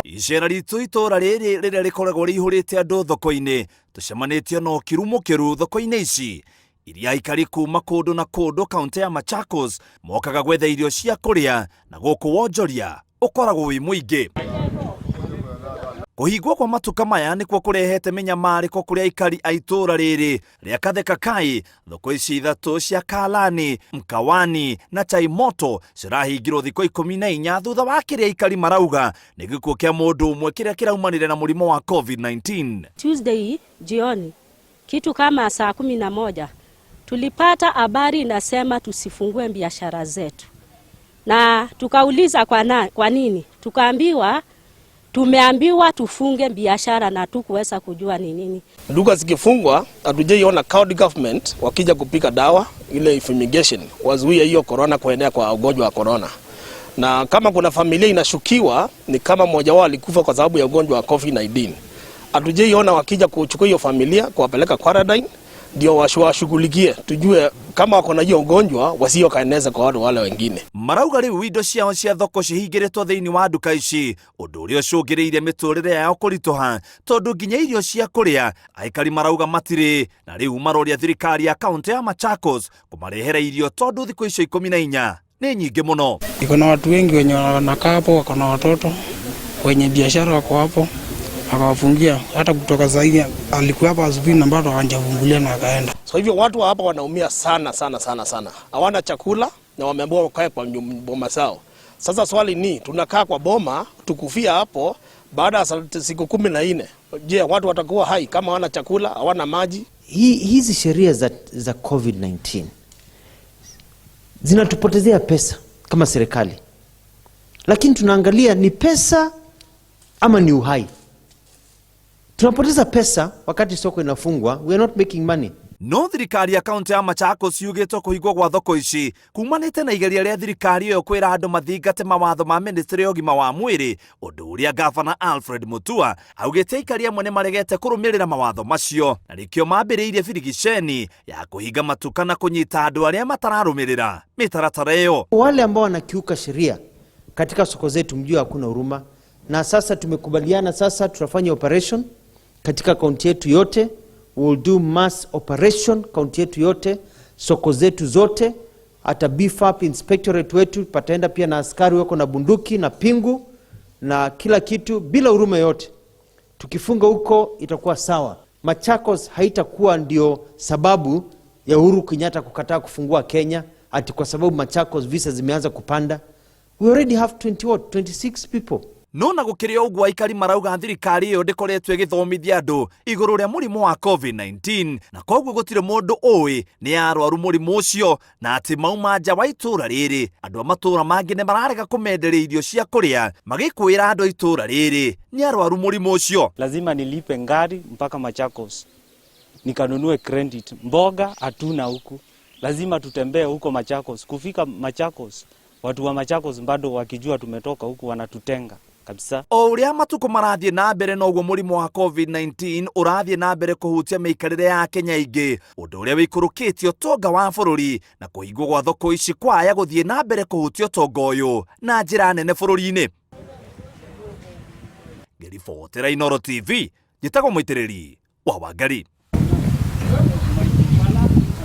Icera ritũ itora rĩrĩ rĩrĩa rĩkoragwo rĩihũrĩte andũ thoko-inĩ, tũcemanĩtie no kirumu thoko-inĩ ici iria Aikari kuma kũndũ na kũndũ kaunti ya Machakos mokaga gwetha irio cia kũrĩa, na gũkũ wonjoria ũkoragwo wĩ mũingĩ. Kuhingwo kwa matuka maya nĩkuo kũrehete minyamarĩko kũrĩ Aikari a itũra rĩrĩ rĩa KATHEKA KI. Thoko ici ithatũ cia Kalani, Mkawani na Chai Moto cirahingirwo thikũ 14 thutha wa kĩrĩa Aikari marauga nĩ gĩkuũ kĩa mũndũ ũmwe kĩrĩa kĩraumanire na mũrimũ wa COVID-19. Tuesday jioni kitu kama saa 11 tulipata habari inasema tusifungue biashara zetu, na tukauliza kwa nini, tukaambiwa tumeambiwa tufunge biashara na tukuweza kujua ni nini. Duka zikifungwa, hatujaiona county government wakija kupika dawa ile fumigation wazuia hiyo corona kuenea kwa ugonjwa wa corona. Na kama kuna familia inashukiwa ni kama mmoja wao alikufa kwa sababu ya ugonjwa wa COVID-19. Hatujaiona wakija kuchukua hiyo familia kuwapeleka quarantine ndio washughulikie, tujue kama wako na hiyo ugonjwa wasio kaeneza kwa wale wengine. Marauga rĩu indo ciao cia thoko cihingĩrĩtwo thĩinĩ wa nduka ici, ũndũ ũrĩa ũcũngĩrĩirie mĩtũrĩre yao kũritũha tondũ nginya irio cia kũrĩa Aikari marauga matirĩ, na rĩu maroria thirikari ya kaunti ya Machakos kũmarehera irio tondũ thikũ icio 14 nĩ nyingĩ mũno. Iko na watu wengi wenye wanakaa hapo, wako na watoto wenye biashara wako hapo, akawafungia. Hata kutoka zaidi alikuwa hapa asubuhi na bado hajafungulia na akaenda. So hivyo watu hapa wanaumia sana. Hawana chakula na wameambiwa wakae kwa boma zao. Sasa swali ni tunakaa kwa boma tukufia hapo baada ya siku 14. Je, watu watakuwa hai kama hawana chakula, hawana maji? Hizi sheria za COVID-19 zinatupotezea pesa kama serikali. Lakini tunaangalia ni pesa ama ni uhai. Tunapoteza pesa wakati soko inafungwa. We are not making money. No thirikari ya kaunti ya Machakos yugĩtwo kũhingwo gwa thoko ici kumanĩte na igeria rĩa thirikari ĩyo kwĩra andũ mathingate mawatho ma ministry ya ũgima wa mwĩrĩ, ũndũ ũrĩa gavana Alfred Mutua augĩte Aikari amwe nĩ maregete kũrũmĩrĩra mawatho macio, na rĩkĩo mambĩrĩirie birigiceni ya kũhinga matuka na kũnyita andũ arĩa matararũmĩrĩra mĩtaratara ĩyo. Wale ambao wanakiuka sheria katika soko zetu mjue hakuna huruma, na sasa tumekubaliana, sasa tutafanya operation katika kaunti yetu yote. We'll do mass operation kaunti yetu yote, soko zetu zote, hata beef up inspectorate wetu pataenda pia na askari wako na bunduki na pingu na kila kitu bila huruma yote. Tukifunga huko itakuwa sawa. Machakos haitakuwa ndio sababu ya Uhuru Kenyatta kukataa kufungua Kenya ati kwa sababu Machakos visa zimeanza kupanda. We already have 26 people. No na gũkĩrĩ ũguo Aikari marauga thirikari ĩyo ndĩkoretwo ĩgĩthomithia andũ igũrũ rĩa mũrimũ wa COVID-19, na koguo gũtirĩ mũndũ ũĩ nĩ arwaru mũrimũ ũcio, na atĩ mauma nja wa itũra rĩrĩ andũ a matũra mangĩ nĩ mararega kũmenderia irio cia kũrĩa magĩkwĩra andũ a itũra rĩrĩ nĩ arwaru mũrimũ ũcio. Lazima nilipe ngari mpaka Machakos nikanunue credit. Mboga hatuna huku, lazima tutembee huko Machakos. Kufika Machakos watu wa Machakos bado wakijua tumetoka huku wanatutenga kabisa. O ũrĩa matukũ marathiĩ na mbere noguo mũrimũ wa COVID-19 ũrathiĩ na mbere kũhutia mĩikarĩre ya Kenya ingĩ, ũndũ ũrĩa wĩikũrũkĩtie ũtonga wa bũrũri, na kũhingwo gwa thoko ici kwaya gũthiĩ na mbere kũhutia ũtonga ũyũ na njĩra nene bũrũri-inĩ. Ngĩribotera Inooro TV, njĩtagwo mũitĩrĩri wa Wangari.